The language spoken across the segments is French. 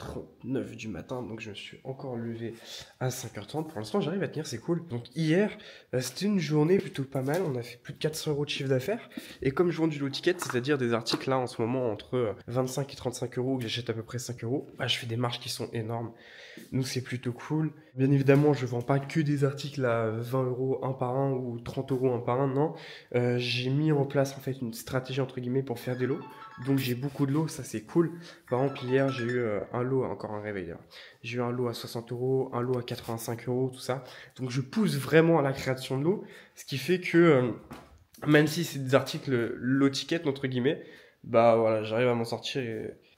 5h39 du matin, donc je me suis encore levé à 5h30. Pour l'instant, j'arrive à tenir, c'est cool. Donc hier, c'était une journée plutôt pas mal. On a fait plus de 400 € de chiffre d'affaires. Et comme je vends du low ticket, c'est-à-dire des articles là en ce moment entre 25 et 35 €, que j'achète à peu près 5 €, bah, je fais des marges qui sont énormes. Donc c'est plutôt cool. Bien évidemment, je vends pas que des articles à 20 € un par un ou 30 € un par un, non. J'ai mis en place en fait une stratégie entre guillemets pour faire des lots. Donc j'ai beaucoup de lots, ça c'est cool. Par exemple, hier j'ai eu un lot, encore un réveil d'ailleurs. J'ai eu un lot à 60 €, un lot à 85 €, tout ça. Donc je pousse vraiment à la création de lots, ce qui fait que même si c'est des articles low ticket entre guillemets, bah voilà, j'arrive à m'en sortir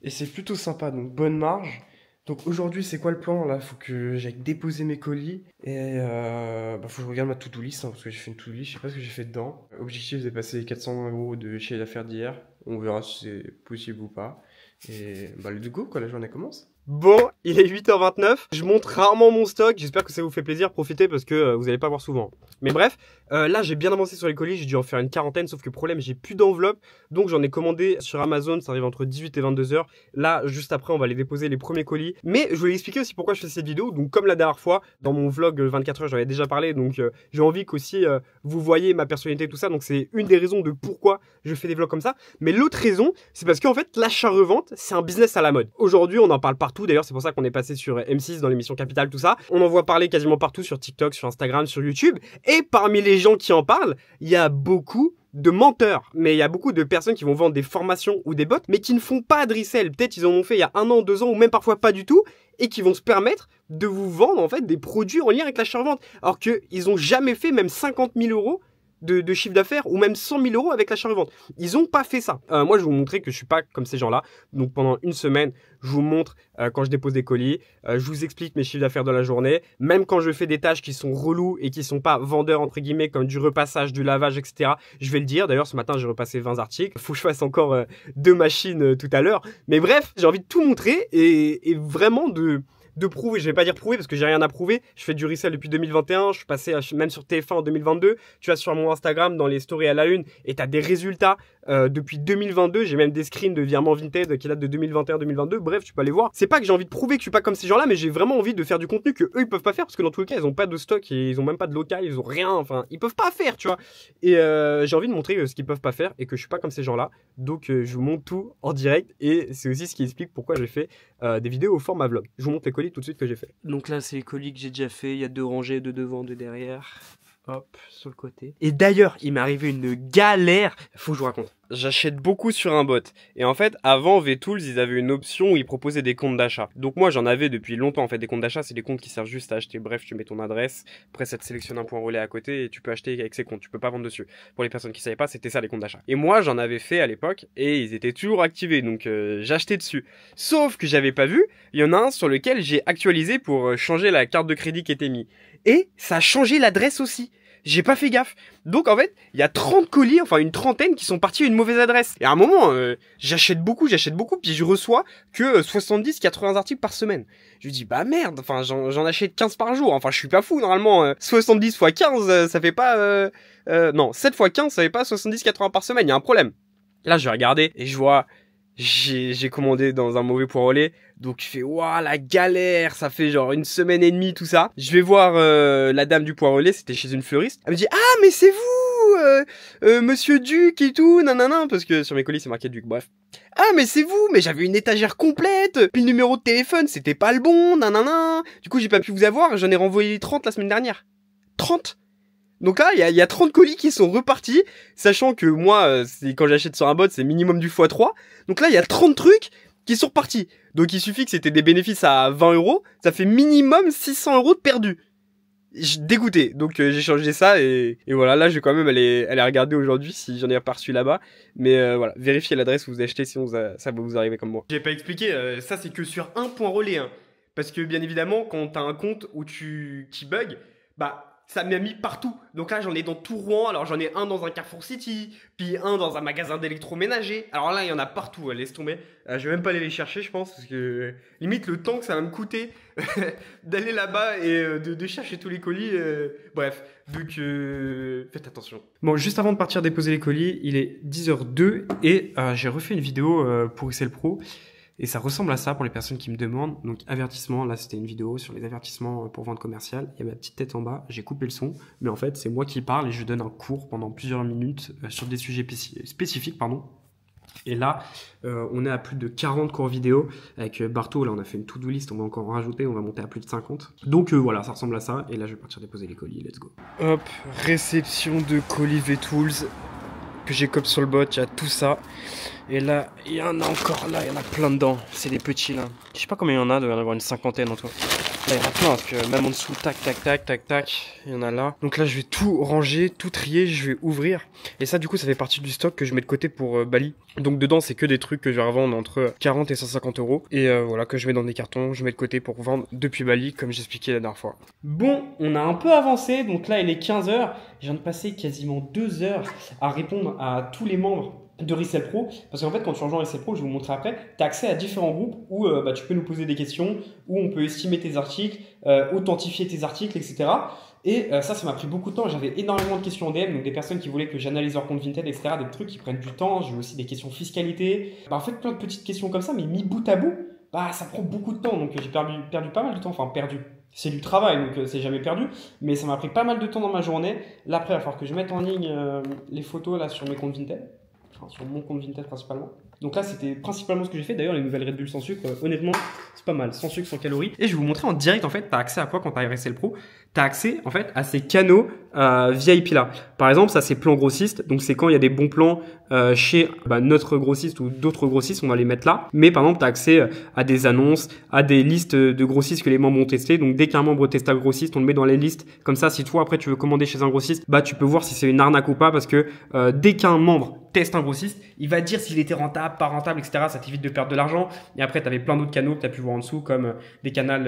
et c'est plutôt sympa. Donc bonne marge. Donc aujourd'hui, c'est quoi le plan? Là, faut que j'aille déposer mes colis et bah, faut que je regarde ma to-do list hein, parce que j'ai fait une to-do list, je sais pas ce que j'ai fait dedans. Objectif, c'est passer les 400 € de chiffre d'affaires d'hier. On verra si c'est possible ou pas. Et bah, let's go, quoi, la journée commence. Bon, il est 8h29, je montre rarement mon stock, j'espère que ça vous fait plaisir, profitez parce que vous allez pas voir souvent. Mais bref, là j'ai bien avancé sur les colis, j'ai dû en faire une quarantaine, sauf que problème, j'ai plus d'enveloppe, donc j'en ai commandé sur Amazon, ça arrive entre 18 et 22h. Là, juste après, on va aller déposer les premiers colis. Mais je voulais expliquer aussi pourquoi je fais cette vidéo, donc comme la dernière fois, dans mon vlog 24h, j'en avais déjà parlé, donc j'ai envie qu'aussi vous voyez ma personnalité, tout ça, donc c'est une des raisons de pourquoi je fais des vlogs comme ça. Mais l'autre raison, c'est parce qu'en fait, l'achat-revente, c'est un business à la mode. Aujourd'hui, on en parle partout. D'ailleurs, c'est pour ça qu'on est passé sur M6 dans l'émission Capital, tout ça. On en voit parler quasiment partout sur TikTok, sur Instagram, sur YouTube. Et parmi les gens qui en parlent, il y a beaucoup de menteurs. Mais il y a beaucoup de personnes qui vont vendre des formations ou des bots, mais qui ne font pas de resell. Peut-être ils en ont fait il y a 1 an, 2 ans, ou même parfois pas du tout, et qui vont se permettre de vous vendre en fait des produits en lien avec l'achat-revente. Alors qu'ils ont jamais fait même 50 000 € de chiffre d'affaires ou même 100 000 € avec l'achat-revente. Ils ont pas fait ça. Moi, je vais vous montrer que je suis pas comme ces gens-là. Donc, pendant une semaine, je vous montre quand je dépose des colis. Je vous explique mes chiffres d'affaires de la journée. Même quand je fais des tâches qui sont reloues et qui sont pas vendeurs, entre guillemets, comme du repassage, du lavage, etc. Je vais le dire. D'ailleurs, ce matin, j'ai repassé 20 articles. Faut que je fasse encore 2 machines tout à l'heure. Mais bref, j'ai envie de tout montrer et vraiment de prouver, je vais pas dire prouver parce que j'ai rien à prouver. Je fais du resell depuis 2021, je suis passé même sur TF1 en 2022. Tu vas sur mon Instagram dans les stories à la une et tu as des résultats depuis 2022. J'ai même des screens de virements Vinted qui datent de 2021-2022. Bref, tu peux aller voir. C'est pas que j'ai envie de prouver que je suis pas comme ces gens-là, mais j'ai vraiment envie de faire du contenu que eux ils peuvent pas faire parce que dans tous les cas ils ont pas de stock et ils ont même pas de local, ils ont rien. Enfin, ils peuvent pas faire, tu vois. Et j'ai envie de montrer ce qu'ils peuvent pas faire et que je suis pas comme ces gens-là. Donc je vous montre tout en direct et c'est aussi ce qui explique pourquoi j'ai fait des vidéos au format vlog. Je vous montre les colis tout de suite que j'ai fait. Donc là, c'est les colis que j'ai déjà fait. Il y a 2 rangées, 2 devant, 2 derrière. Hop, sur le côté. Et d'ailleurs, il m'est arrivé une galère. Faut que je vous raconte. J'achète beaucoup sur un bot. Et en fait, avant VTools, ils avaient une option où ils proposaient des comptes d'achat. Donc moi, j'en avais depuis longtemps. En fait, des comptes d'achat, c'est des comptes qui servent juste à acheter. Bref, tu mets ton adresse. Après, ça te sélectionne un point relais à côté et tu peux acheter avec ces comptes. Tu peux pas vendre dessus. Pour les personnes qui savaient pas, c'était ça les comptes d'achat. Et moi, j'en avais fait à l'époque et ils étaient toujours activés. Donc j'achetais dessus. Sauf que j'avais pas vu. Il y en a un sur lequel j'ai actualisé pour changer la carte de crédit qui était mise. Et ça a changé l'adresse aussi. J'ai pas fait gaffe. Donc en fait, il y a 30 colis, enfin une trentaine qui sont partis à une mauvaise adresse. Et à un moment, j'achète beaucoup, puis je reçois que 70-80 articles par semaine. Je me dis, bah merde, enfin j'en achète 15 par jour. Enfin je suis pas fou, normalement, 70 x 15, ça fait pas... non, 7 x 15, ça fait pas 70-80 par semaine, il y a un problème. Là, je vais regarder et je vois... J'ai commandé dans un mauvais point relais, donc je fais waouh la galère, ça fait genre 1 semaine et demie tout ça. Je vais voir la dame du point relais, c'était chez une fleuriste. Elle me dit ah mais c'est vous, Monsieur Duc et tout, nanana, parce que sur mes colis c'est marqué Duc. Bref. Ah mais c'est vous, mais j'avais une étagère complète, puis le numéro de téléphone c'était pas le bon, nanana. Du coup j'ai pas pu vous avoir, j'en ai renvoyé 30 la semaine dernière. 30. Donc là, il y a 30 colis qui sont repartis, sachant que moi, quand j'achète sur un bot, c'est minimum du x3. Donc là, il y a 30 trucs qui sont repartis. Donc il suffit que c'était des bénéfices à 20 €, ça fait minimum 600 € de perdus. Dégoûté. Donc j'ai changé ça et voilà, là je vais quand même aller regarder aujourd'hui si j'en ai pas reçu là-bas. Mais voilà, vérifiez l'adresse où vous achetez, sinon ça va vous arriver comme moi. J'ai pas expliqué, ça c'est que sur un point relais. Hein. Parce que bien évidemment, quand t'as un compte où qui bug, bah... ça m'a mis partout. Donc là, j'en ai dans tout Rouen. Alors, j'en ai un dans un Carrefour City, puis un dans un magasin d'électroménager. Alors là, il y en a partout. Laisse tomber. Je vais même pas aller les chercher, je pense, parce que limite, le temps que ça va me coûter d'aller là-bas et de chercher tous les colis. Bref, donc faites attention. Bon, juste avant de partir déposer les colis, il est 10h02 et j'ai refait une vidéo pour Excel Pro. Et ça ressemble à ça pour les personnes qui me demandent. Donc avertissement, là c'était une vidéo sur les avertissements pour vente commerciale. Il y a ma petite tête en bas, j'ai coupé le son. Mais en fait c'est moi qui parle et je donne un cours pendant plusieurs minutes sur des sujets spécifiques. Et là, on est à plus de 40 cours vidéo. Avec Barto, là on a fait une to-do list, on va encore en rajouter, on va monter à plus de 50. Donc voilà, ça ressemble à ça. Et là je vais partir déposer les colis, let's go. Hop, réception de colis V-Tools que j'ai copé sur le bot, il y a tout ça. Et là, il y en a encore là, il y en a plein dedans. C'est des petits là. Je sais pas combien il y en a, il doit y en avoir une cinquantaine en tout. Là, il y en a plein parce que même en dessous, tac, tac, tac, tac, tac, il y en a là. Donc là, je vais tout ranger, tout trier, je vais ouvrir. Et ça, du coup, ça fait partie du stock que je mets de côté pour Bali. Donc dedans, c'est que des trucs que je vais revendre entre 40 et 150 euros. Et voilà, que je mets dans des cartons, je mets de côté pour vendre depuis Bali, comme j'expliquais la dernière fois. Bon, on a un peu avancé. Donc là, il est 15h. Je viens de passer quasiment 2 heures à répondre à tous les membres de Resell Pro, parce qu'en fait quand tu rejoins Resell Pro, je vais vous montrer après, tu as accès à différents groupes où tu peux nous poser des questions, où on peut estimer tes articles, authentifier tes articles, etc. Et ça m'a pris beaucoup de temps. J'avais énormément de questions en DM, donc des personnes qui voulaient que j'analyse leur compte Vinted, etc. Des trucs qui prennent du temps. J'ai aussi des questions fiscalité. En fait, plein de petites questions comme ça, mais mis bout à bout, ça prend beaucoup de temps. Donc j'ai perdu pas mal de temps. Enfin, perdu. C'est du travail, donc c'est jamais perdu. Mais ça m'a pris pas mal de temps dans ma journée. Là, après, il va falloir que je mette en ligne les photos là, sur mes comptes Vinted. Enfin, sur mon compte Vinted principalement. Donc là, c'était principalement ce que j'ai fait. D'ailleurs, les nouvelles Red Bull sans sucre, honnêtement, c'est pas mal. Sans sucre, sans calories. Et je vais vous montrer en direct, en fait, tu as accès à quoi quand tu as Resell Pro? Tu as accès, en fait, à ces canaux VIP là. Par exemple, ça, c'est plan grossiste. Donc, c'est quand il y a des bons plans chez notre grossiste ou d'autres grossistes, on va les mettre là. Mais par exemple, tu as accès à des annonces, à des listes de grossistes que les membres ont testé. Donc, dès qu'un membre teste un grossiste, on le met dans les listes. Comme ça, si toi, après, tu veux commander chez un grossiste, tu peux voir si c'est une arnaque ou pas. Parce que dès qu'un membre teste un grossiste, il va dire s'il était rentable, pas rentable, etc. Ça t'évite de perdre de l'argent. Et après, tu avais plein d'autres canaux que tu as pu voir en dessous, comme des canaux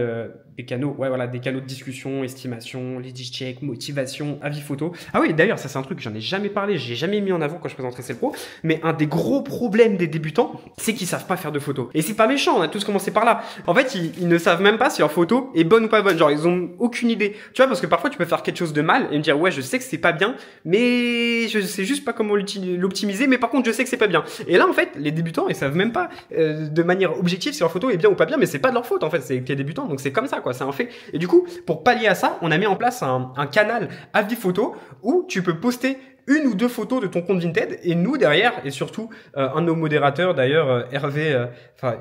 de discussion, estimation, lead check, motivation, avis photo. Ah oui, d'ailleurs, ça c'est un truc que j'en ai jamais parlé, j'ai jamais mis en avant quand je présenterai Resell Pro. Mais un des gros problèmes des débutants, c'est qu'ils savent pas faire de photos. Et c'est pas méchant, on a tous commencé par là. En fait, ils ne savent même pas si leur photo est bonne ou pas bonne. Genre, ils ont aucune idée. Tu vois, parce que parfois, tu peux faire quelque chose de mal et me dire, ouais, je sais que c'est pas bien, mais je sais juste pas comment l'optimiser, mais par contre, je sais que c'est pas bien. Et là, en fait, les débutants, ils savent même pas de manière objective si leur photo est bien ou pas bien, mais c'est pas de leur faute, en fait, c'est que les débutants, donc c'est comme ça, quoi, c'est un fait. Et du coup, pour pallier à ça, on a mis en place un canal avis photo où tu peux poster une ou deux photos de ton compte Vinted et nous derrière, et surtout un de nos modérateurs d'ailleurs, Hervé,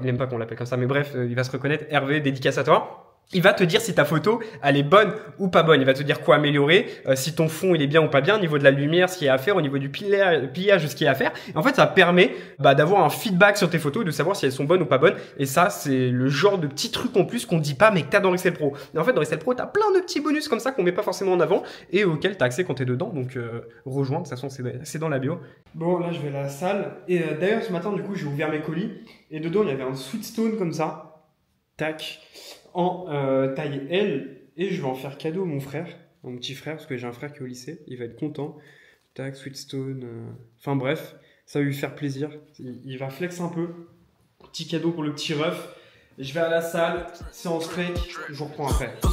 il aime pas qu'on l'appelle comme ça, mais bref, il va se reconnaître, Hervé, dédicace à toi. Il va te dire si ta photo, elle est bonne ou pas bonne. Il va te dire quoi améliorer, si ton fond, il est bien ou pas bien, au niveau de la lumière, ce qu'il y a à faire, au niveau du pliage, ce qu'il y a à faire. Et en fait, ça permet d'avoir un feedback sur tes photos et de savoir si elles sont bonnes ou pas bonnes. Et ça, c'est le genre de petit truc en plus qu'on dit pas, mais que t'as dans Resell Pro. Et en fait, dans Resell Pro, t'as plein de petits bonus comme ça qu'on met pas forcément en avant et auxquels t'as accès quand t'es dedans. Donc, rejoins, de toute façon, c'est dans la bio. Bon, là, je vais à la salle. Et d'ailleurs, ce matin, du coup, j'ai ouvert mes colis. Et dedans, il y avait un Sweet Stone comme ça. Tac. En taille L, et je vais en faire cadeau à mon frère, mon petit frère, parce que j'ai un frère qui est au lycée, il va être content. Tac, Sweetstone, enfin bref, ça va lui faire plaisir, il va flex un peu. Petit cadeau pour le petit ref. Je vais à la salle, séance rec, je vous reprends après. Fin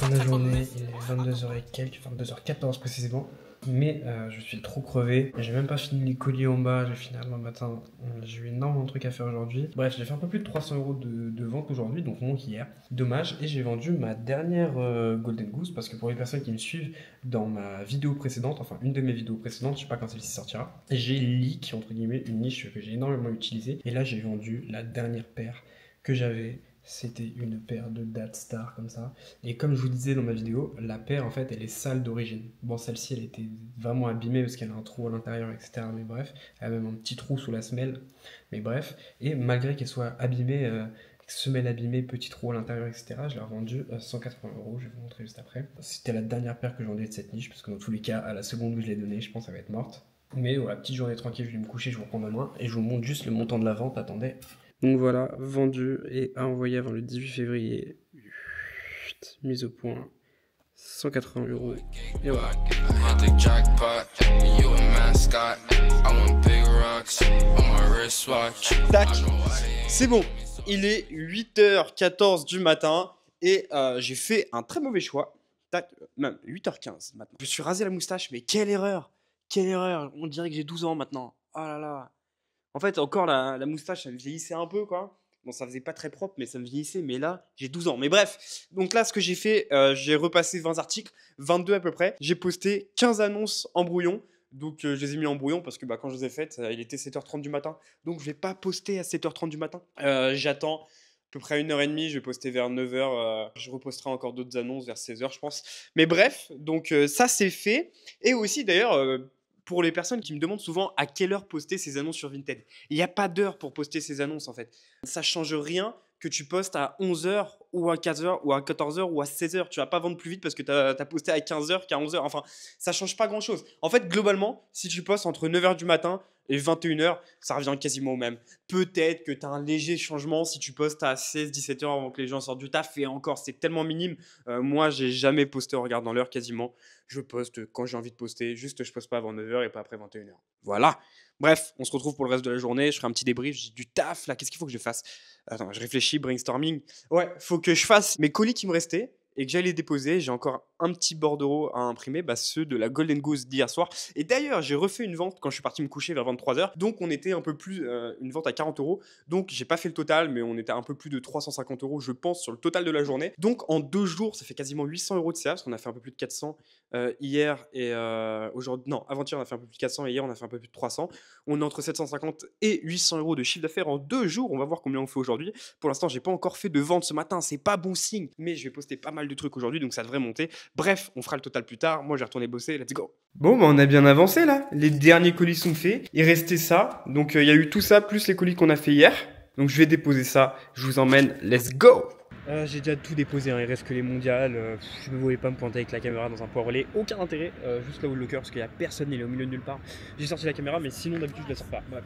de journée, il est 22h et quelques, 22h14 précisément. Mais je suis trop crevé, j'ai même pas fini les colis en bas, j'ai fini demain matin, j'ai eu énormément de trucs à faire aujourd'hui. Bref, j'ai fait un peu plus de 300 € de vente aujourd'hui, donc moins qu'hier. Dommage, et j'ai vendu ma dernière Golden Goose, parce que pour les personnes qui me suivent dans ma vidéo précédente, enfin une de mes vidéos précédentes, je sais pas quand celle-ci sortira, j'ai leak, entre guillemets, une niche que j'ai énormément utilisée, et là j'ai vendu la dernière paire que j'avais. C'était une paire de Date Star comme ça. Et comme je vous disais dans ma vidéo, la paire en fait elle est sale d'origine. Bon, celle-ci elle était vraiment abîmée parce qu'elle a un trou à l'intérieur, etc. Mais bref, elle a même un petit trou sous la semelle. Mais bref, et malgré qu'elle soit abîmée, semelle abîmée, petit trou à l'intérieur, etc., je l'ai revendue à 180 €. Je vais vous montrer juste après. C'était la dernière paire que je vendais de cette niche parce que dans tous les cas, à la seconde où je l'ai donnée, je pense qu'elle va être morte. Mais voilà, petite journée tranquille, je vais me coucher, je vous reprends demain et je vous montre juste le montant de la vente. Attendez. Donc voilà, vendu et à envoyer avant le 18 février. Mise au point, 180 €. Et voilà. Tac, c'est bon. Il est 8h14 du matin et j'ai fait un très mauvais choix. Tac, même 8h15 maintenant. Je me suis rasé la moustache, mais quelle erreur! Quelle erreur! On dirait que j'ai 12 ans maintenant. Oh là là. En fait, encore la moustache, ça me vieillissait un peu, quoi. Bon, ça faisait pas très propre, mais ça me vieillissait. Mais là, j'ai 12 ans. Mais bref, donc là, ce que j'ai fait, j'ai repassé 20 articles, 22 à peu près. J'ai posté 15 annonces en brouillon. Donc, je les ai mis en brouillon parce que quand je les ai faites, il était 7h30 du matin. Donc, je vais pas poster à 7h30 du matin. J'attends à peu près 1h30. Je vais poster vers 9h. Je reposterai encore d'autres annonces vers 16h, je pense. Mais bref, donc ça, c'est fait. Et aussi, d'ailleurs, pour les personnes qui me demandent souvent à quelle heure poster ces annonces sur Vinted. Il n'y a pas d'heure pour poster ces annonces, en fait. Ça change rien que tu postes à 11h ou à 15h ou à 14h ou à 16h. Tu vas pas vendre plus vite parce que tu as posté à 15h qu'à 11h. Enfin, ça change pas grand-chose. En fait, globalement, si tu postes entre 9h du matin et 21h, ça revient quasiment au même. Peut-être que tu as un léger changement si tu postes à 16-17h avant que les gens sortent du taf. Et encore, c'est tellement minime. Moi, j'ai jamais posté en regardant l'heure quasiment. Je poste quand j'ai envie de poster. Juste, je poste pas avant 9h et pas après 21h. Voilà. Bref, on se retrouve pour le reste de la journée. Je ferai un petit débrief. J'ai du taf là. Qu'est-ce qu'il faut que je fasse? Attends, je réfléchis, brainstorming. Ouais, faut que je fasse mes colis qui me restaient et que j'aille les déposer. J'ai encore un petit bordereau à imprimer, ceux de la Golden Goose d'hier soir. Et d'ailleurs, j'ai refait une vente quand je suis parti me coucher vers 23h. Donc, on était un peu plus, une vente à 40 €. Donc, j'ai pas fait le total, mais on était un peu plus de 350 €, je pense, sur le total de la journée. Donc, en 2 jours, ça fait quasiment 800 € de CA, parce qu'on a fait un peu plus de 400 hier et aujourd'hui. Non, avant-hier, on a fait un peu plus de 400 et hier, on a fait un peu plus de 300. On est entre 750 et 800 € de chiffre d'affaires en 2 jours. On va voir combien on fait aujourd'hui. Pour l'instant, j'ai pas encore fait de vente ce matin. C'est pas bon signe, mais je vais poster pas mal de trucs aujourd'hui, donc ça devrait monter. Bref, on fera le total plus tard. Moi, je vais retourner bosser. Let's go. Bon, on a bien avancé là. Les derniers colis sont faits. Il restait ça. Donc, il y a eu tout ça, plus les colis qu'on a fait hier. Donc, je vais déposer ça. Je vous emmène. Let's go. J'ai déjà tout déposé, hein. Il reste que les mondiales. Je ne me voyais pas me pointer avec la caméra dans un poids relais. Aucun intérêt. Juste là où le locker, parce qu'il n'y a personne, il est au milieu de nulle part. J'ai sorti la caméra, mais sinon d'habitude je la sors pas. Bref.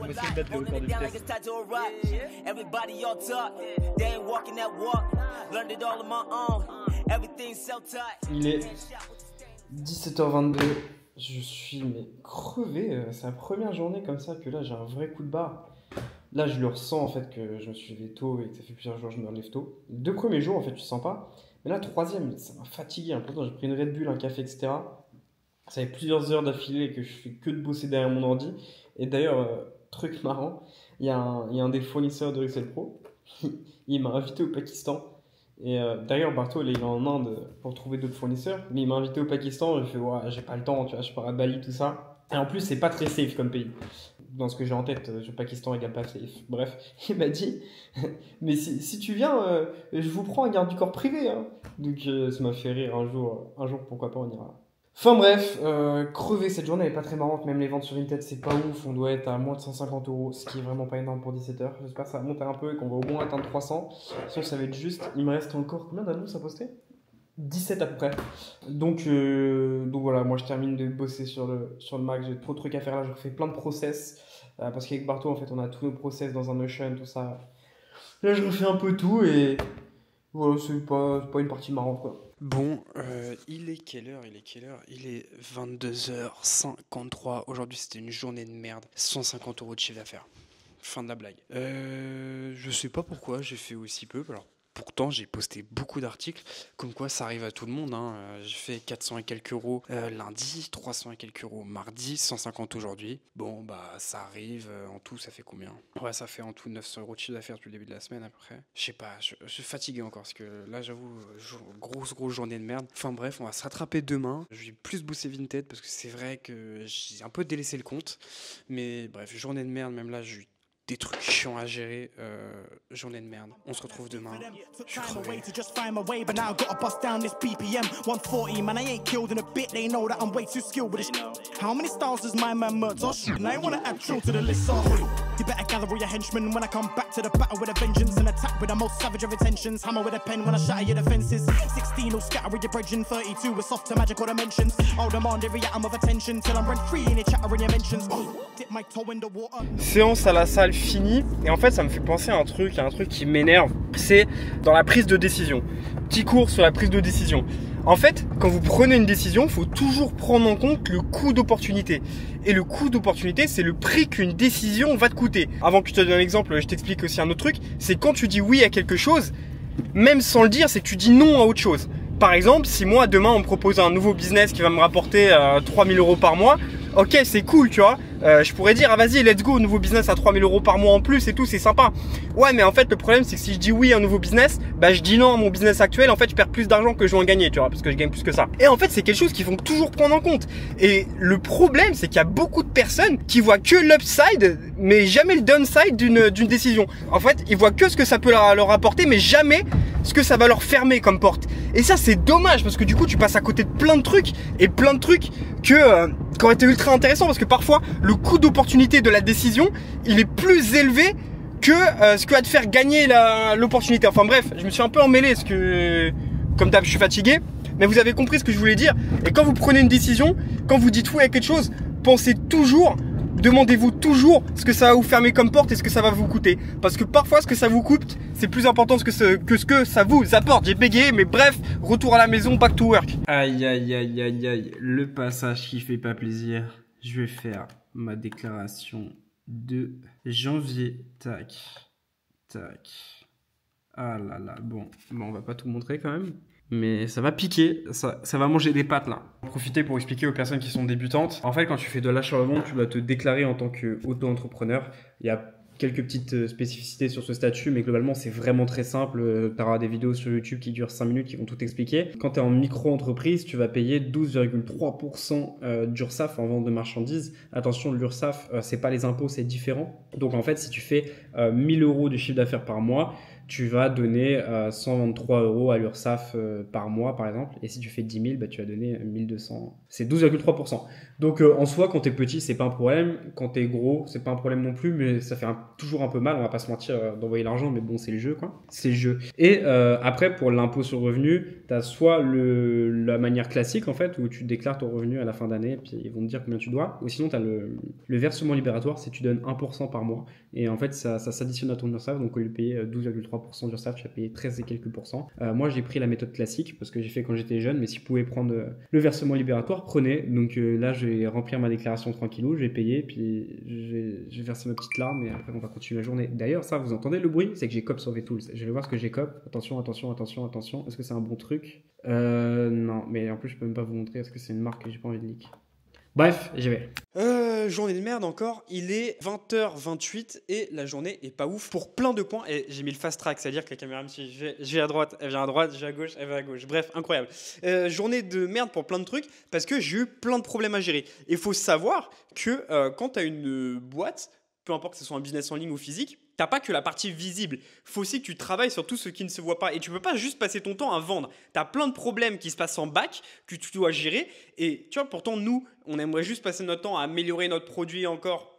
On va essayer de battre le record de vitesse. Il est 17h22. Je suis crevé. C'est la première journée comme ça que là j'ai un vrai coup de barre. Là, je le ressens en fait que je me suis levé tôt et que ça fait plusieurs jours que je me relève tôt. Les 2 premiers jours, en fait, tu sens pas. Mais là, 3e, ça m'a fatigué. Pourtant, j'ai pris une Red Bull, un café, etc. Ça fait plusieurs heures d'affilée que je fais que de bosser derrière mon ordi. Et d'ailleurs, truc marrant, il y a un des fournisseurs de Excel Pro. Il m'a invité au Pakistan. Et d'ailleurs, Bartol, il est en Inde pour trouver d'autres fournisseurs. Mais il m'a invité au Pakistan. Je fais, ouais, j'ai pas le temps, tu vois, je pars à Bali, tout ça. Et en plus, c'est pas très safe comme pays. Dans ce que j'ai en tête, le Pakistan égale pas safe. Bref, il m'a dit, mais si tu viens, je vous prends un garde du corps privé. Hein. Donc ça m'a fait rire un jour, pourquoi pas, on ira. Enfin bref, crever cette journée, elle est pas très marrante. Même les ventes sur Vinted, c'est pas ouf. On doit être à moins de 150 €, ce qui est vraiment pas énorme pour 17h. J'espère que ça va monter un peu et qu'on va au moins atteindre 300. Sinon, ça va être juste. Il me reste encore combien d'annonces à poster? 17 à peu près. Donc voilà, moi je termine de bosser sur le Mac. J'ai trop de trucs à faire là. Je refais plein de process. Parce qu'avec Barto, en fait, on a tous nos process dans un Notion, tout ça. Là, je refais un peu tout et voilà, c'est pas une partie marrante, quoi. Bon, il est quelle heure? Il est 22h53. Aujourd'hui, c'était une journée de merde. 150 € de chiffre d'affaires. Fin de la blague. Je sais pas pourquoi j'ai fait aussi peu. Alors, pourtant, j'ai posté beaucoup d'articles, comme quoi ça arrive à tout le monde. Hein. J'ai fait 400 et quelques € lundi, 300 et quelques € mardi, 150 aujourd'hui. Bon, ça arrive. En tout, ça fait combien? Ouais, ça fait en tout 900 € de chiffre d'affaires depuis le début de la semaine à peu près. Je sais pas, je suis fatigué encore parce que là, j'avoue, grosse journée de merde. Enfin bref, on va se rattraper demain. Je vais plus bosser Vinted parce que c'est vrai que j'ai un peu délaissé le compte. Mais bref, journée de merde, même là, j'ai eu des trucs chiants à gérer, journée de merde. On se retrouve demain. Je suis crevé. You better gather all your henchmen when I come back to the battle with a vengeance and attack with the most savage of intentions. Hammer with a pen when I shatter your defenses. 16 will scatter with your bridging. 32 with softer magical dimensions. I'll demand every atom of attention till I'm rent free in your chatter in your mentions. Dip my toe in the water. Séance à la salle fini. Et en fait, ça me fait penser à un truc qui m'énerve. C'est dans la prise de décision. Petit cours sur la prise de décision. En fait, quand vous prenez une décision, il faut toujours prendre en compte le coût d'opportunité. Et le coût d'opportunité, c'est le prix qu'une décision va te coûter. Avant que je te donne un exemple, je t'explique aussi un autre truc. C'est quand tu dis oui à quelque chose, même sans le dire, c'est que tu dis non à autre chose. Par exemple, si moi, demain, on me propose un nouveau business qui va me rapporter 3000 € par mois, ok, c'est cool, tu vois. Je pourrais dire, ah vas-y, let's go, nouveau business à 3000 € par mois en plus et tout, c'est sympa. Ouais, mais en fait, le problème, c'est que si je dis oui à un nouveau business, bah je dis non à mon business actuel, en fait, je perds plus d'argent que je vais en gagner, tu vois, parce que je gagne plus que ça. Et en fait, c'est quelque chose qu'il faut toujours prendre en compte. Et le problème, c'est qu'il y a beaucoup de personnes qui voient que l'upside, mais jamais le downside d'une décision. En fait, ils voient que ce que ça peut leur apporter, mais jamais ce que ça va leur fermer comme porte. Et ça, c'est dommage, parce que du coup, tu passes à côté de plein de trucs, et plein de trucs qui auraient été ultra intéressants, parce que parfois, le coût d'opportunité de la décision, il est plus élevé que ce que va te faire gagner l'opportunité. Enfin bref, je me suis un peu emmêlé parce que, comme d'hab, je suis fatigué. Mais vous avez compris ce que je voulais dire. Et quand vous prenez une décision, quand vous dites oui à quelque chose, pensez toujours, demandez-vous toujours ce que ça va vous fermer comme porte et ce que ça va vous coûter. Parce que parfois, ce que ça vous coûte, c'est plus important que ce que ça vous apporte. J'ai bégayé, mais bref, retour à la maison, back to work. Aïe, aïe, aïe, aïe, aïe. Le passage qui fait pas plaisir. Je vais faire ma déclaration de janvier. Tac. Tac. Ah là là. Bon, on va pas tout montrer quand même. Mais ça va piquer, ça va manger des pattes là. Profiter pour expliquer aux personnes qui sont débutantes. En fait, quand tu fais de l'achat-revente, tu dois te déclarer en tant qu'auto-entrepreneur. Il y a quelques petites spécificités sur ce statut, mais globalement, c'est vraiment très simple. Tu auras des vidéos sur YouTube qui durent 5 minutes qui vont tout expliquer. Quand tu es en micro-entreprise, tu vas payer 12,3% d'URSSAF en vente de marchandises. Attention, l'URSSAF, c'est pas les impôts, c'est différent. Donc en fait, si tu fais 1000 € de chiffre d'affaires par mois, tu vas donner 123 € à l'URSSAF par mois, par exemple. Et si tu fais 10 000, bah, tu vas donner 1200. C'est 12,3%. Donc, en soi, quand t'es petit, c'est pas un problème. Quand t'es gros, c'est pas un problème non plus. Mais ça fait toujours un peu mal. On va pas se mentir d'envoyer l'argent. Mais bon, c'est le jeu, quoi. C'est le jeu. Et après, pour l'impôt sur le revenu, t'as soit la manière classique, en fait, où tu déclares ton revenu à la fin d'année. Puis ils vont te dire combien tu dois. Ou sinon, t'as le versement libératoire. C'est tu donnes 1% par mois. Et en fait, ça s'additionne à ton URSSAF. Donc, au lieu de payer 12,3% d'URSSAF, tu vas payer 13 et quelques pourcents. Moi, j'ai pris la méthode classique parce que j'ai fait quand j'étais jeune. Mais si vous pouvez prendre le versement libératoire, prenez. Donc là, je vais remplir ma déclaration tranquillou. Je vais payer. Puis je vais verser ma petite larme. Et après, on va continuer la journée. D'ailleurs, ça, vous entendez le bruit? C'est que j'ai cop sur VTools. Je vais voir ce que j'ai cop. Attention, attention, attention, attention. Est-ce que c'est un bon truc? Non. Mais en plus, je peux même pas vous montrer. Est-ce que c'est une marque que j'ai pas envie de leak? Bref, j'y vais. Journée de merde encore, il est 20h28 et la journée est pas ouf pour plein de points. Et j'ai mis le fast track, c'est-à-dire que la caméra me suit, je vais à droite, elle vient à droite, je vais à gauche, elle va à gauche. Bref, incroyable. Journée de merde pour plein de trucs parce que j'ai eu plein de problèmes à gérer. Il faut savoir que quand tu as une boîte, peu importe que ce soit un business en ligne ou physique, t'as pas que la partie visible. Faut aussi que tu travailles sur tout ce qui ne se voit pas. Et tu peux pas juste passer ton temps à vendre. T'as plein de problèmes qui se passent en back que tu dois gérer. Et tu vois, pourtant, nous, on aimerait juste passer notre temps à améliorer notre produit encore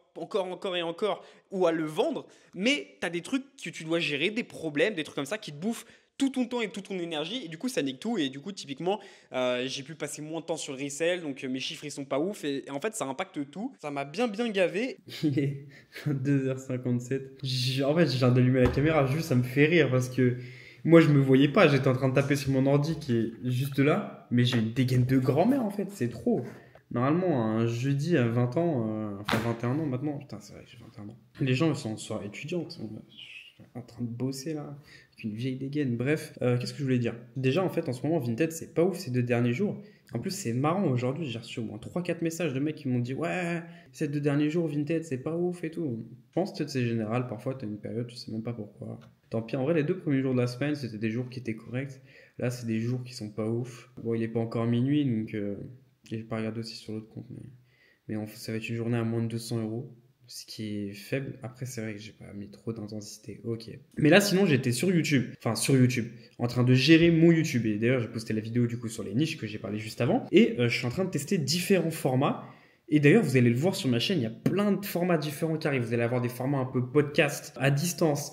et encore, ou à le vendre. Mais t'as des trucs que tu dois gérer, des problèmes, des trucs comme ça qui te bouffent tout ton temps et toute ton énergie, et du coup ça nique tout. Et du coup typiquement j'ai pu passer moins de temps sur le resell, donc mes chiffres ils sont pas ouf, et en fait ça impacte tout. Ça m'a bien gavé. Il est 2h57. En fait je viens d'allumer la caméra, juste ça me fait rire parce que moi je me voyais pas, j'étais en train de taper sur mon ordi qui est juste là, mais j'ai une dégaine de grand-mère en fait, c'est trop. Normalement, un jeudi à 20 ans, enfin 21 ans maintenant, putain c'est vrai que j'ai 21 ans. Les gens sont en soirée étudiante, en train de bosser là, avec une vieille dégaine. Bref, qu'est-ce que je voulais dire? Déjà, en fait, en ce moment, Vinted, c'est pas ouf ces 2 derniers jours. En plus, c'est marrant, aujourd'hui, j'ai reçu au moins 3-4 messages de mecs qui m'ont dit « Ouais, ces 2 derniers jours, Vinted, c'est pas ouf et tout. » Je pense que c'est général, parfois, t'as une période, tu sais même pas pourquoi. Tant pis, en vrai, les 2 premiers jours de la semaine, c'était des jours qui étaient corrects. Là, c'est des jours qui sont pas ouf. Bon, il est pas encore minuit, donc j'ai pas regardé aussi sur l'autre compte, mais ça va être une journée à moins de 200 €. Ce qui est faible. Après, c'est vrai que j'ai pas mis trop d'intensité. Ok. Mais là, sinon, j'étais sur YouTube. Enfin, sur YouTube. En train de gérer mon YouTube. Et d'ailleurs, j'ai posté la vidéo du coup sur les niches que j'ai parlé juste avant. Et je suis en train de tester différents formats. Et d'ailleurs, vous allez le voir sur ma chaîne, il y a plein de formats différents qui arrivent. Vous allez avoir des formats un peu podcast, à distance,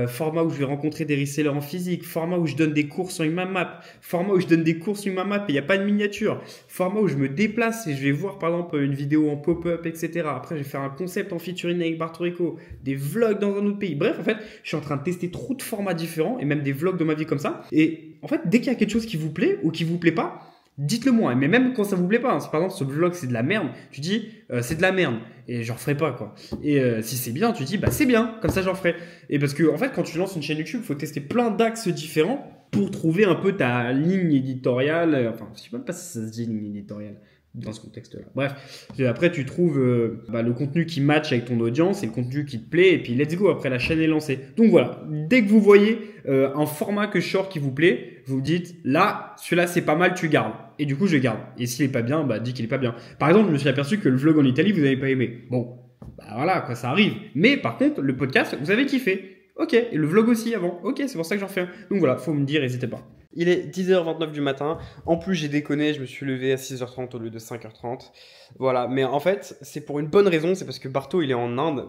format où je vais rencontrer des resellers en physique, format où je donne des cours sur Umamap, format où je donne des cours sur Umamap et il n'y a pas de miniature, format où je me déplace et je vais voir par exemple une vidéo en pop-up, etc. Après, je vais faire un concept en featuring avec Bartorico, des vlogs dans un autre pays. Bref, en fait, je suis en train de tester trop de formats différents et même des vlogs de ma vie comme ça. Et en fait, dès qu'il y a quelque chose qui vous plaît ou qui vous plaît pas, dites-le moi, mais même quand ça vous plaît pas, hein. Si par exemple ce vlog c'est de la merde, tu dis c'est de la merde et j'en referai pas quoi. Et si c'est bien, tu dis bah c'est bien, comme ça j'en ferai. Et parce que en fait quand tu lances une chaîne YouTube, il faut tester plein d'axes différents pour trouver un peu ta ligne éditoriale. Enfin, je sais même pas si ça se dit ligne éditoriale dans ce contexte-là. Bref, après tu trouves le contenu qui match avec ton audience et le contenu qui te plaît et puis let's go, après la chaîne est lancée. Donc voilà, dès que vous voyez un format que je sors qui vous plaît, vous dites là, celui-là c'est pas mal, tu gardes. Et du coup je garde. Et s'il est pas bien, bah dis qu'il est pas bien. Par exemple, je me suis aperçu que le vlog en Italie, vous n'avez pas aimé. Bon, bah voilà, quoi, ça arrive. Mais par contre, le podcast, vous avez kiffé. Ok, et le vlog aussi avant. Ok, c'est pour ça que j'en fais un. Donc voilà, faut me dire, n'hésitez pas. Il est 10h29 du matin. En plus, j'ai déconné, je me suis levé à 6h30 au lieu de 5h30. Voilà, mais en fait, c'est pour une bonne raison, c'est parce que Barto, il est en Inde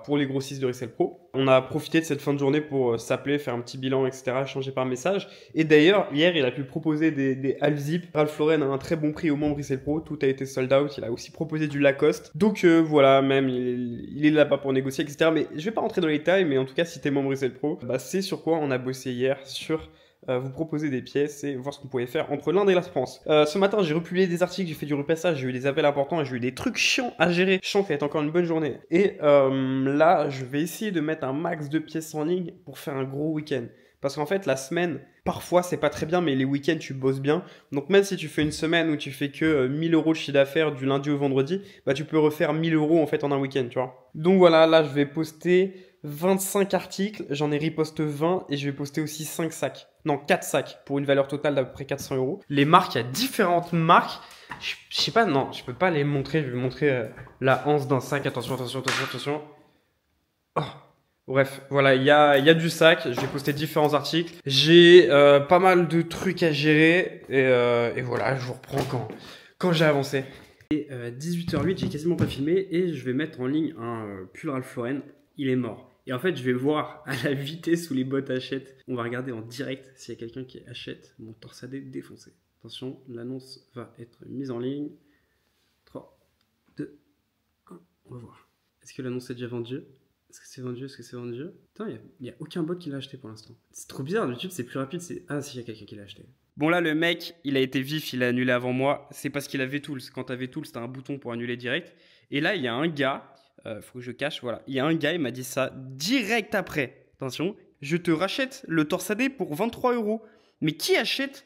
pour les grossistes de Resell Pro. On a profité de cette fin de journée pour s'appeler, faire un petit bilan, etc., échanger par message. Et d'ailleurs, hier, il a pu proposer des half zip. Ralph Lauren a un très bon prix au membres Resell Pro, tout a été sold out. Il a aussi proposé du Lacoste. Donc voilà, même, il est là-bas pour négocier, etc. Mais je vais pas rentrer dans les détails, mais en tout cas, si t'es membre Resell Pro, c'est sur quoi on a bossé hier, sur vous proposer des pièces et voir ce qu'on pouvait faire entre l'Inde et la France. Ce matin, j'ai republié des articles, j'ai fait du repassage, j'ai eu des appels importants et j'ai eu des trucs chiants à gérer. Je sens que ça va être encore une bonne journée. Et là, je vais essayer de mettre un max de pièces en ligne pour faire un gros week-end. Parce qu'en fait, la semaine, parfois, c'est pas très bien, mais les week-ends, tu bosses bien. Donc même si tu fais une semaine où tu fais que 1000 € de chiffre d'affaires du lundi au vendredi, tu peux refaire 1000 € en fait en un week-end, tu vois. Donc voilà, là, je vais poster 25 articles, j'en ai riposte 20 et je vais poster aussi 5 sacs. Non, 4 sacs pour une valeur totale d'à peu près 400 €. Les marques, il y a différentes marques. Je sais pas, non, je peux pas les montrer. Je vais montrer la anse d'un sac. Attention. Oh. Bref, voilà, il y a du sac. Je vais poster différents articles. J'ai pas mal de trucs à gérer et voilà, je vous reprends quand j'ai avancé. Et 18h08, j'ai quasiment pas filmé et je vais mettre en ligne un pull Ralph Lauren. Il est mort. Et en fait, je vais voir à la vitesse où les bots achètent. On va regarder en direct s'il y a quelqu'un qui achète mon torsadé défoncé. Attention, l'annonce va être mise en ligne. 3, 2, 1, on va voir. Est-ce que l'annonce est déjà vendue? Est-ce que c'est vendu? Putain, il n'y a aucun bot qui l'a acheté pour l'instant. C'est trop bizarre, YouTube c'est plus rapide. Ah si, il y a quelqu'un qui l'a acheté. Bon là, le mec, il a été vif, il a annulé avant moi. C'est parce qu'il avait Tools. Quand tu avais Tools, tu as un bouton pour annuler direct. Et là, il y a un gars... faut que je cache, voilà. Il y a un gars, il m'a dit ça direct après. Attention, je te rachète le torsadé pour 23 €. Mais qui achète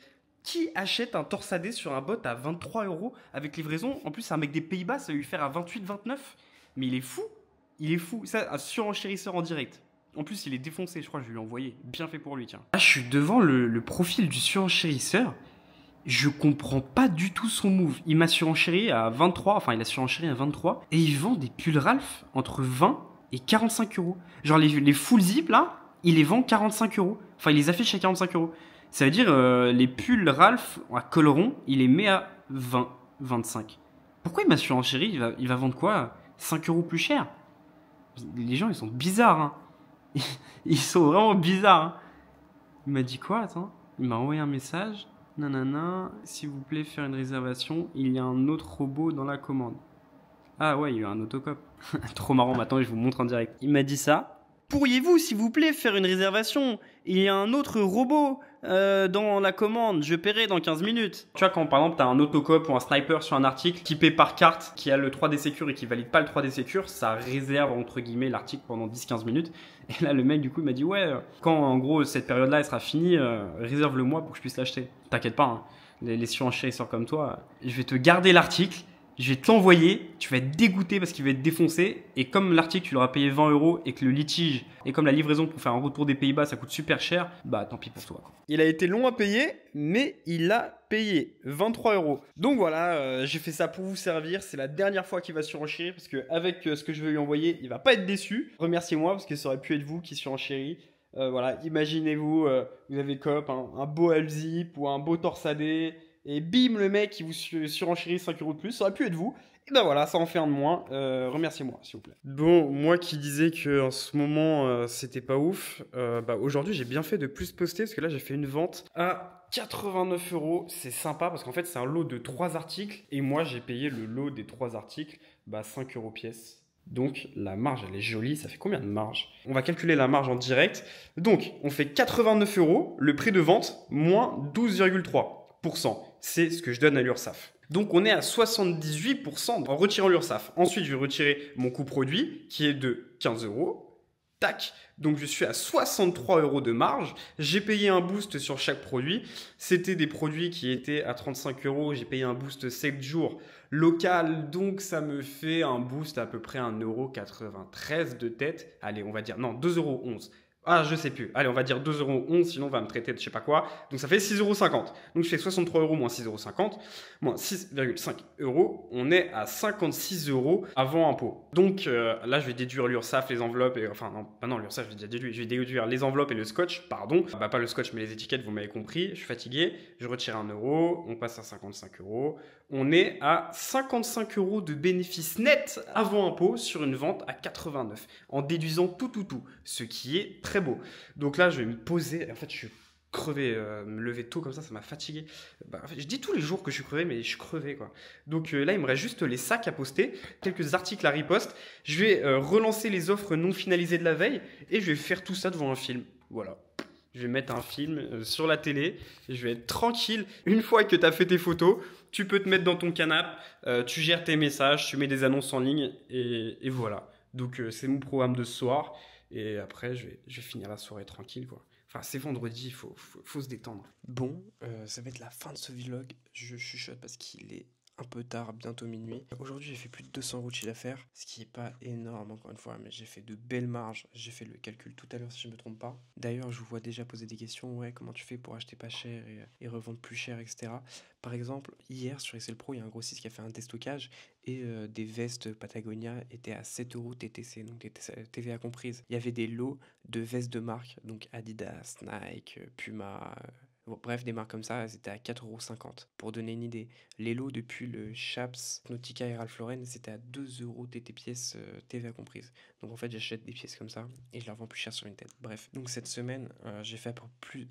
un torsadé sur un bot à 23 € avec livraison? En plus, c'est un mec des Pays-Bas, ça va lui faire à 28, 29. Mais il est fou. Ça, un surenchérisseur en direct. En plus, il est défoncé, je crois que je vais lui envoyer. Bien fait pour lui, tiens. Là, je suis devant le profil du surenchérisseur. Je comprends pas du tout son move. Il m'a surenchéri à 23, enfin il a surenchéri à 23 et il vend des pulls Ralph entre 20 et 45 €. Genre les full zip là, il les vend 45 €. Enfin il les affiche à 45 €. Ça veut dire les pulls Ralph à col rond, il les met à 20, 25. Pourquoi il m'a surenchéri? Il va vendre quoi? 5 € plus cher? Les gens ils sont bizarres hein. Ils sont vraiment bizarres hein. Il m'a dit quoi? Attends, il m'a envoyé un message. Nanana, s'il vous plaît, faire une réservation. Il y a un autre robot dans la commande. Ah ouais, il y a eu un autocop. Trop marrant, maintenant je vous montre en direct. Il m'a dit ça. Pourriez-vous, s'il vous plaît, faire une réservation? Il y a un autre robot dans la commande. Je paierai dans 15 minutes. Tu vois, quand par exemple, tu as un autocop ou un sniper sur un article qui paie par carte, qui a le 3D Secure et qui valide pas le 3D Secure, ça réserve entre guillemets l'article pendant 10-15 minutes. Et là, le mec, du coup, il m'a dit ouais, quand en gros cette période-là elle sera finie, réserve-le-moi pour que je puisse l'acheter. T'inquiète pas, hein, les surenchérisseurs comme toi, je vais te garder l'article. Je vais te l'envoyer, tu vas être dégoûté parce qu'il va être défoncé. Et comme l'article, tu l'auras payé 20 € et que le litige, et comme la livraison pour faire un retour des Pays-Bas, ça coûte super cher, tant pis pour toi. Il a été long à payer, mais il a payé 23 €. Donc voilà, j'ai fait ça pour vous servir. C'est la dernière fois qu'il va surenchérir parce qu'avec ce que je vais lui envoyer, il va pas être déçu. Remerciez-moi parce que ça aurait pu être vous qui surenchérit. Voilà, imaginez-vous, vous avez COP, un beau half zip ou un beau torsadé. et bim, le mec, il vous surenchérit 5 euros de plus, ça aurait pu être vous. Et ben voilà, ça en fait un de moins. Remerciez-moi, s'il vous plaît. Bon, moi qui disais que en ce moment, c'était pas ouf, aujourd'hui, j'ai bien fait de plus poster parce que là, j'ai fait une vente à 89 euros. C'est sympa parce qu'en fait, c'est un lot de 3 articles et moi, j'ai payé le lot des 3 articles 5 euros pièce. Donc, la marge, elle est jolie. Ça fait combien de marge? On va calculer la marge en direct. Donc, on fait 89 euros, le prix de vente, moins 12,3%. C'est ce que je donne à l'URSSAF. Donc on est à 78% en retirant l'URSSAF. Ensuite, je vais retirer mon coût produit qui est de 15 euros. Tac. Donc je suis à 63 euros de marge. J'ai payé un boost sur chaque produit. C'était des produits qui étaient à 35 euros. J'ai payé un boost 7 jours local. Donc ça me fait un boost à peu près 1,93 € de tête. Allez, on va dire, non, 2,11 €. Ah, je sais plus. Allez, on va dire 2,11 €, sinon on va me traiter de je sais pas quoi. Donc ça fait 6,50 €. Donc je fais 63 euros moins 6,50 €, moins 6,5 €. On est à 56 € avant impôt. Donc là, je vais déduire l'URSSAF, les enveloppes, non, l'URSSAF, j'ai déjà déduit. Je vais déduire les enveloppes et le scotch, pardon. Pas le scotch, mais les étiquettes, vous m'avez compris. Je suis fatigué. Je retire 1 €. On passe à 55 €. On est à 55 € de bénéfice net avant impôt sur une vente à 89, en déduisant tout, ce qui est très beau. Donc là, je vais me poser. En fait, je suis crevé, me lever tôt comme ça m'a fatigué. En fait, je dis tous les jours que je suis crevé, mais je suis crevé quoi. Donc là, il me reste juste les sacs à poster, quelques articles à repost. Je vais relancer les offres non finalisées de la veille et je vais faire tout ça devant un film. Voilà. Je vais mettre un film sur la télé, et je vais être tranquille. Une fois que tu as fait tes photos, tu peux te mettre dans ton canapé, tu gères tes messages, tu mets des annonces en ligne et voilà. Donc c'est mon programme de ce soir et après je vais finir la soirée tranquille quoi. Enfin c'est vendredi, il faut se détendre. Bon, ça va être la fin de ce vlog. Je chuchote parce qu'il est un peu tard, bientôt minuit. Aujourd'hui, j'ai fait plus de 200 € de chiffre d'affaires, ce qui est pas énorme encore une fois, mais j'ai fait de belles marges. J'ai fait le calcul tout à l'heure si je me trompe pas. D'ailleurs, je vous vois déjà poser des questions. Ouais, comment tu fais pour acheter pas cher et revendre plus cher, etc. Par exemple, hier sur Excel Pro, il y a un grossiste qui a fait un déstockage et des vestes Patagonia étaient à 7 € TTC, donc TVA comprise. Il y avait des lots de vestes de marque, donc Adidas, Nike, Puma. Bon, bref, des marques comme ça, elles étaient à 4,50 €. Pour donner une idée, les lots depuis le Chaps, Nautica et Ralph Lauren, c'était à 2 € TT pièces, TVA comprise. Donc en fait, j'achète des pièces comme ça et je les revends plus cher sur une tête. Bref, donc cette semaine, j'ai fait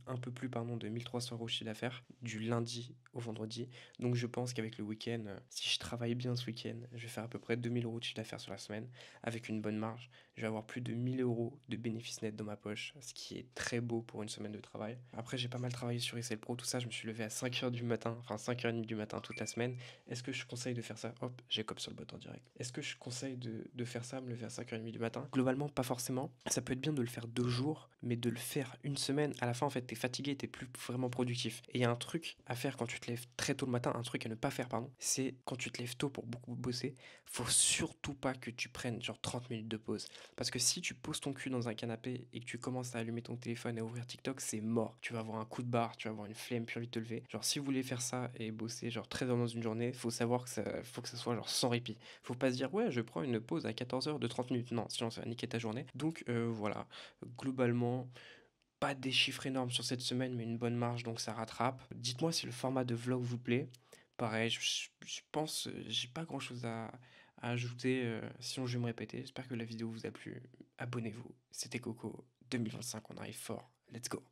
un peu plus de 1300 € de chiffre d'affaires du lundi au vendredi. Donc je pense qu'avec le week-end, si je travaille bien ce week-end, je vais faire à peu près 2000 € de chiffre d'affaires sur la semaine avec une bonne marge. Je vais avoir plus de 1000 € de bénéfices nets dans ma poche, ce qui est très beau pour une semaine de travail. Après, j'ai pas mal travaillé sur Excel Pro, tout ça, je me suis levé à 5h du matin, enfin 5h30 du matin toute la semaine. Est-ce que je conseille de faire ça? Hop, j'ai cop sur le botton direct. Est-ce que je conseille de faire ça, me lever à 5h30 du matin? Globalement, pas forcément. Ça peut être bien de le faire 2 jours, mais de le faire une semaine, à la fin, en fait, t'es fatigué, t'es plus vraiment productif. Et il y a un truc à faire quand tu te lèves très tôt le matin, un truc à ne pas faire, pardon, c'est quand tu te lèves tôt pour beaucoup bosser, faut surtout pas que tu prennes genre 30 minutes de pause. Parce que si tu poses ton cul dans un canapé et que tu commences à allumer ton téléphone et à ouvrir TikTok, c'est mort. Tu vas avoir un coup de barre, tu vas avoir une flemme, plus envie de te lever. Genre, si vous voulez faire ça et bosser genre très dans une journée, faut savoir que faut que ça soit genre sans répit. Faut pas se dire, ouais, je prends une pause à 14h de 30 minutes. Non, sinon ça va niquer ta journée. Donc voilà, globalement, pas des chiffres énormes sur cette semaine, mais une bonne marge, donc ça rattrape. Dites-moi si le format de vlog vous plaît. Pareil, je pense, j'ai pas grand chose à ajouter, sinon je vais me répéter. J'espère que la vidéo vous a plu. Abonnez-vous. C'était Coco, 2025, on arrive fort. Let's go.